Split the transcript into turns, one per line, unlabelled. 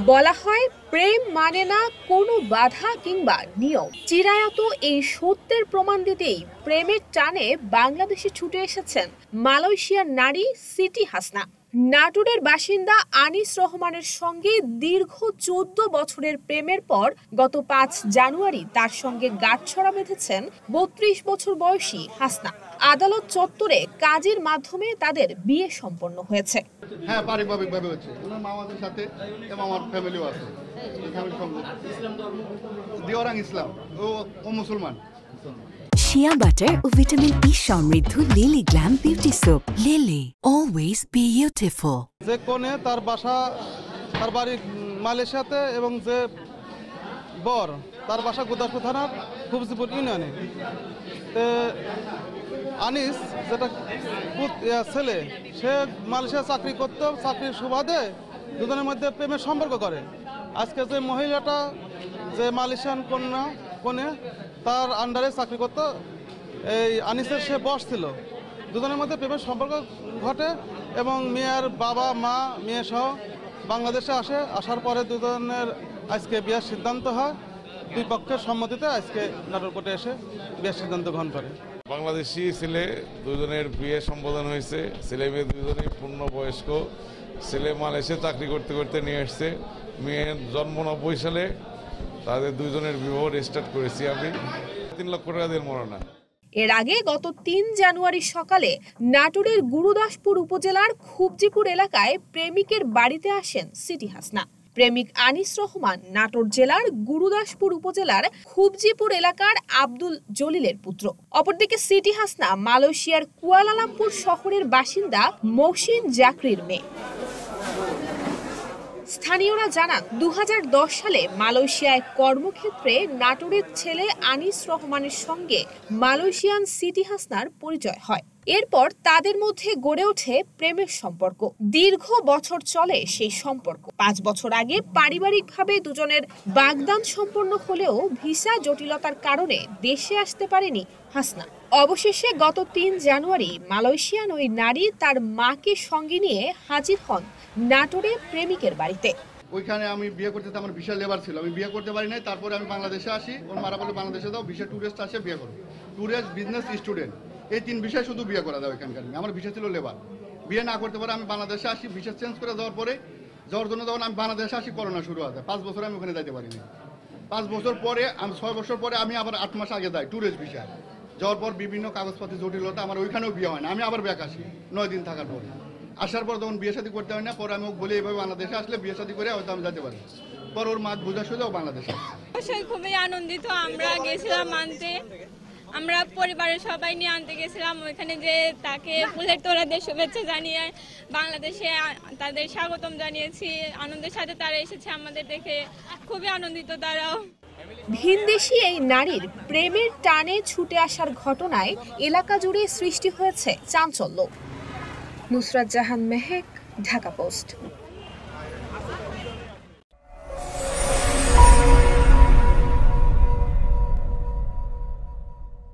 বলা হয় প্রেম মানে না কোনো বাধা কিংবা নিয়ম। চিরায়ত এই সত্যের প্রমাণ দিতেই প্রেমের টানে বাংলাদেশে ছুটে এসেছেন মালয়েশিয়ার নারী সিটি হাসনা। নাটোরের বাসিন্দা আনিস রহমানের সঙ্গে দীর্ঘ 14 বছরের প্রেমের পর গত 5 জানুয়ারি তার সঙ্গে গাঁটছড়া বেঁধেছেন 32 বছর বয়সী হাসনা। আদালত চত্বরে কাজের মাধ্যমে তাদের বিয়ে সম্পন্ন হয়েছে।
হ্যাঁ, পারিবারিকভাবে হচ্ছে। ওনার মামাদের সাথে এবং আমার ফ্যামিলিও আছে। দিওরাং ইসলাম, ও মুসলমান।
শিয়া বাটার ও ভিটামিন ই সমৃদ্ধ lily glam beauty soap. Lily, always beautiful.
যে কোণে তার বাড়ি মালয়েশিয়াতে এবং যে বর তার বাসা গুরদাসপুর থানার খুবজিপুর ইউনিয়নে। আনিস যেটা ছেলে, সে মালয়েশিয়া চাকরি করত, চাকরির সুবাদে দুজনের মধ্যে প্রেমের সম্পর্ক করে। আজকে যে মহিলাটা যে মালয়েশিয়ান কোণে তার আন্ডারে চাকরি করতো, এই আনিসের সে বস ছিল। দুজনের মধ্যে প্রেমের সম্পর্ক ঘটে এবং মেয়ের বাবা মা মেয়ে সহ বাংলাদেশে আসার পরে দুজনের আজকে বিয়ের সিদ্ধান্ত হয়। দুই পক্ষের সম্মতিতে আজকে নাটোর কোর্টে এসে বিয়ের সিদ্ধান্ত গ্রহণ করে।
বাংলাদেশি ছেলে দুজনের বিয়ে সম্বোধন হয়েছে। ছেলে মেয়ে দুজনেই পূর্ণবয়স্ক। ছেলে মালয়েশিয়া চাকরি করতে করতে নিয়ে এসছে। মেয়ের জন্ম 90 সালে। তাদের দুজনের বিবাহ রেজিস্টার্ড করেছি আমি। 3 লক্ষ টাকা দিয়ে মরনা।
এর আগে গত 3 জানুয়ারি সকালে নাটোরের গুরুদাসপুর উপজেলার খুবজিপুর এলাকায় প্রেমিকের বাড়িতে আসেন সিটি হাসনা। প্রেমিক আনিস রহমান নাটোর জেলার গুরুদাসপুর উপজেলার খুবজিপুর এলাকার আব্দুল জলিলের পুত্র। অপরদিকে সিটি হাসনা মালয়েশিয়ার কুয়ালালামপুর শহরের বাসিন্দা মহসিন জাকরির মেয়ে। স্থানীয়রা জানান 2010 সালে মালয়েশিয়ায় কর্মক্ষেত্রে নাটোরের ছেলে আনিস রহমানের সঙ্গে মালয়েশিয়ান সিটি হাসনার পরিচয় হয়। এরপর তাদের মধ্যে গড়ে ওঠে প্রেমের সম্পর্ক। দীর্ঘ বছর চলে সেই সম্পর্ক। 5 বছর আগে পারিবারিকভাবে দুজনের বাগদান সম্পন্ন হলেও ভিসা জটিলতার কারণে দেশে আসতে পারেনি হাসনা। অবশেষে গত 3 জানুয়ারি মালয়েশিয়ান ওই নারী তার মাকে সঙ্গে নিয়ে হাজির হন নাটোরে প্রেমিকের বাড়িতে।
ওইখানে আমি বিয়ে করতে, আমার ভিসা লেবার ছিল, আমি বিয়ে করতে পারি নাই। তারপরে আমি বাংলাদেশে আসি, ওর মারা বলে বাংলাদেশে দাও, ভিসা ট্যুরিস্ট আসে বিয়ে করো। ট্যুরিস্ট, বিজনেস, স্টুডেন্ট, এই 3 বিষয় শুধু বিয়ে করা যায় ওইখানকার। আমার ভিসা ছিল লেবার। বিয়ে না করতে পারে আমি বাংলাদেশে আসি, ভিসা চেঞ্জ করে যাওয়ার জন্য যখন আমি বাংলাদেশে আসি করোনা শুরু হয়। 5 বছর আমি ওখানে যাইতে পারিনি। 5 বছর পরে, আমি 6 বছর পরে আমি আবার 8 মাস আগে যাই ট্যুরিস্ট ভিসা। যাওয়ার পর বিভিন্ন কাগজপাতি জটিলতা, আমার ওইখানেও বিয়ে হয় না। আমি আবার ব্যাক আসি 9 দিন থাকার পরে। আসার পর যখন বিয়ে শাদী করতে হয় না, পরে আমি বলি এইভাবে বাংলাদেশে আসলে বিয়ে শাদী করে হয়তো আমি যেতে পারি। পর ওর মা বোঝা সোজাও বাংলাদেশে।
খুবই আনন্দিত। আমরা গেছিলাম আনতে, আমরা পরিবারের সবাই নিয়ে আনতে গেছিলাম। ওইখানে যে তাকে ফুলের তোড়া দিয়ে শুভেচ্ছা জানিয়ে বাংলাদেশে তাদের স্বাগতম জানিয়েছি। আনন্দের সাথে তারা এসেছে আমাদের দেখে, খুবই আনন্দিত তারাও।
ভিনদেশি এই নারীর প্রেমের টানে ছুটে আসার ঘটনায় এলাকা জুড়ে সৃষ্টি হয়েছে চাঞ্চল্য। নুসরাত জাহান মেহেক, ঢাকা পোস্ট।